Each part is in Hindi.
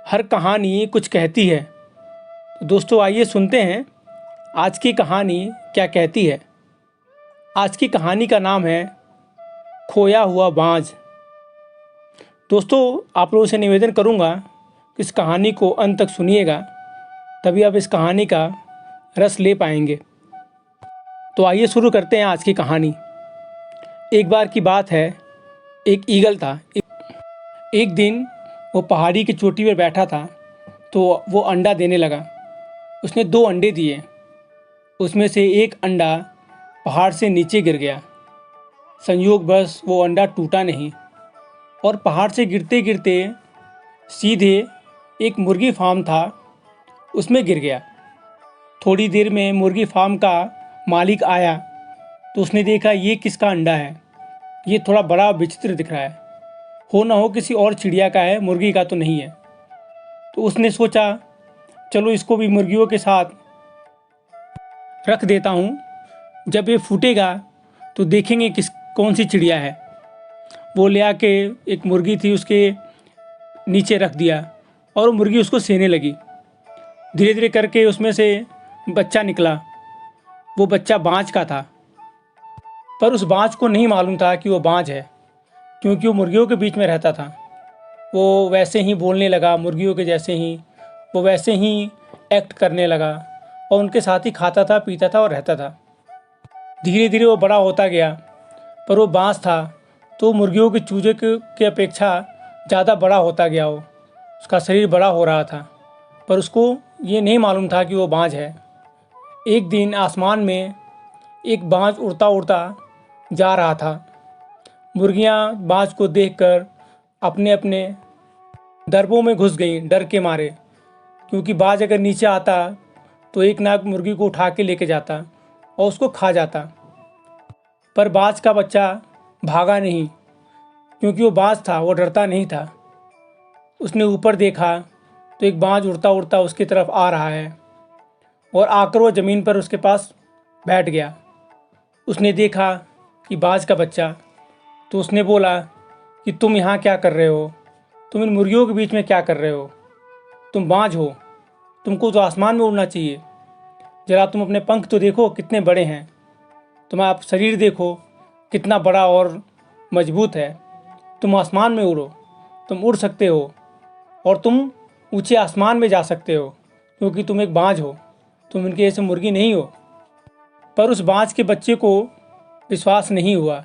हर कहानी कुछ कहती है। तो दोस्तों आइए सुनते हैं आज की कहानी क्या कहती है। आज की कहानी का नाम है खोया हुआ बाज। दोस्तों आप लोगों से निवेदन करूंगा कि इस कहानी को अंत तक सुनिएगा, तभी आप इस कहानी का रस ले पाएंगे। तो आइए शुरू करते हैं आज की कहानी। एक बार की बात है, एक ईगल था। एक दिन वो पहाड़ी की चोटी पर बैठा था तो वो अंडा देने लगा। उसने 2 अंडे दिए। उसमें से एक अंडा पहाड़ से नीचे गिर गया। संयोगवश वो अंडा टूटा नहीं और पहाड़ से गिरते गिरते सीधे एक मुर्गी फार्म था उसमें गिर गया। थोड़ी देर में मुर्गी फार्म का मालिक आया तो उसने देखा ये किसका अंडा है, ये थोड़ा बड़ा विचित्र दिख रहा है, हो ना हो किसी और चिड़िया का है, मुर्गी का तो नहीं है। तो उसने सोचा चलो इसको भी मुर्गियों के साथ रख देता हूँ, जब ये फूटेगा तो देखेंगे कौन सी चिड़िया है। वो ले आके एक मुर्गी थी उसके नीचे रख दिया और वो मुर्गी उसको सेने लगी। धीरे धीरे करके उसमें से बच्चा निकला। वो बच्चा बाज का था, पर उस बाज को नहीं मालूम था कि वो बाज है, क्योंकि वो मुर्गियों के बीच में रहता था। वो वैसे ही बोलने लगा मुर्गियों के जैसे ही, वो वैसे ही एक्ट करने लगा और उनके साथ ही खाता था, पीता था और रहता था। धीरे धीरे वो बड़ा होता गया, पर वो बाज था तो मुर्गियों के चूजे के अपेक्षा ज़्यादा बड़ा होता गया। वो उसका शरीर बड़ा हो रहा था, पर उसको ये नहीं मालूम था कि वो बाज है। एक दिन आसमान में एक बाज उड़ता उड़ता जा रहा था। मुर्गियाँ बाज को देखकर अपने अपने दरबों में घुस गईं डर के मारे, क्योंकि बाज अगर नीचे आता तो एक नाग मुर्गी को उठा के लेके जाता और उसको खा जाता। पर बाज का बच्चा भागा नहीं, क्योंकि वो बाज था, वो डरता नहीं था। उसने ऊपर देखा तो एक बाज उड़ता उड़ता उसकी तरफ आ रहा है और आकर वो ज़मीन पर उसके पास बैठ गया। उसने देखा कि बाज का बच्चा, तो उसने बोला कि तुम यहाँ क्या कर रहे हो, तुम इन मुर्गियों के बीच में क्या कर रहे हो, तुम बाज हो, तुमको तो आसमान में उड़ना चाहिए। ज़रा तुम अपने पंख तो देखो कितने बड़े हैं, तुम्हारा शरीर देखो कितना बड़ा और मजबूत है, तुम आसमान में उड़ो, तुम उड़ सकते हो और तुम ऊंचे आसमान में जा सकते हो, क्योंकि तुम एक बाज हो, तुम इनके जैसे मुर्गी नहीं हो। पर उस बाज के बच्चे को विश्वास नहीं हुआ,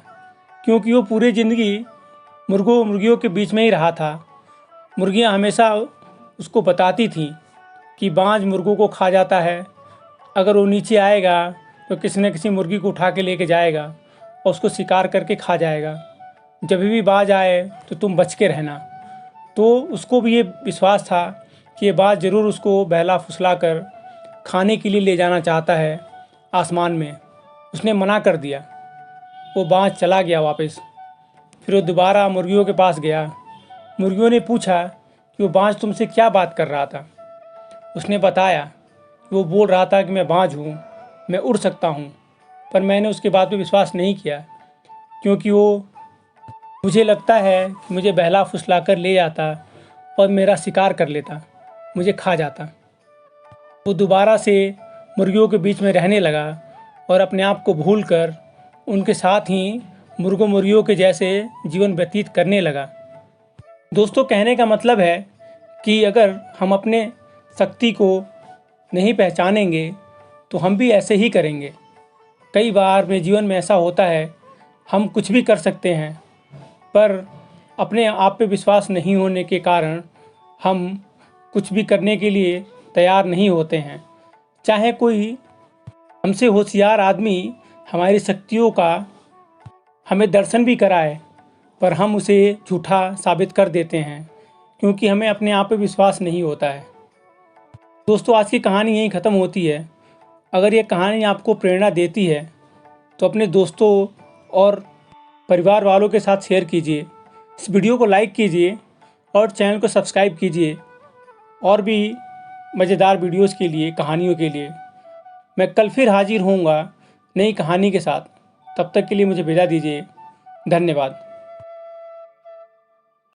क्योंकि वो पूरी ज़िंदगी मुर्गियों के बीच में ही रहा था। मुर्गियाँ हमेशा उसको बताती थीं कि बाज मुर्गों को खा जाता है, अगर वो नीचे आएगा तो किसी न किसी मुर्गी को उठा के लेके जाएगा और उसको शिकार करके खा जाएगा। जब भी बाज आए तो तुम बच के रहना। तो उसको भी ये विश्वास था कि ये बाज ज़रूर उसको बहला फुसला कर खाने के लिए ले जाना चाहता है आसमान में। उसने मना कर दिया। वो बाज चला गया वापस। फिर वो दोबारा मुर्गियों के पास गया। मुर्गियों ने पूछा कि वो बाज तुमसे क्या बात कर रहा था। उसने बताया कि वो बोल रहा था कि मैं बाज हूँ, मैं उड़ सकता हूँ, पर मैंने उसके बात पे विश्वास नहीं किया, क्योंकि वो मुझे लगता है कि मुझे बहला फुसला कर ले जाता और मेरा शिकार कर लेता, मुझे खा जाता। वो दोबारा से मुर्गियों के बीच में रहने लगा और अपने आप को भूलकर उनके साथ ही मुर्गियों के जैसे जीवन व्यतीत करने लगा। दोस्तों कहने का मतलब है कि अगर हम अपने शक्ति को नहीं पहचानेंगे तो हम भी ऐसे ही करेंगे। कई बार मेरे जीवन में ऐसा होता है, हम कुछ भी कर सकते हैं, पर अपने आप पे विश्वास नहीं होने के कारण हम कुछ भी करने के लिए तैयार नहीं होते हैं। चाहे कोई हमसे होशियार आदमी हमारी शक्तियों का हमें दर्शन भी कराए, पर हम उसे झूठा साबित कर देते हैं, क्योंकि हमें अपने आप पे विश्वास नहीं होता है। दोस्तों आज की कहानी यहीं ख़त्म होती है। अगर ये कहानी आपको प्रेरणा देती है तो अपने दोस्तों और परिवार वालों के साथ शेयर कीजिए, इस वीडियो को लाइक कीजिए और चैनल को सब्सक्राइब कीजिए। और भी मज़ेदार वीडियोस के लिए, कहानियों के लिए मैं कल फिर हाजिर होऊंगा नई कहानी के साथ। तब तक के लिए मुझे विदा दीजिए। धन्यवाद।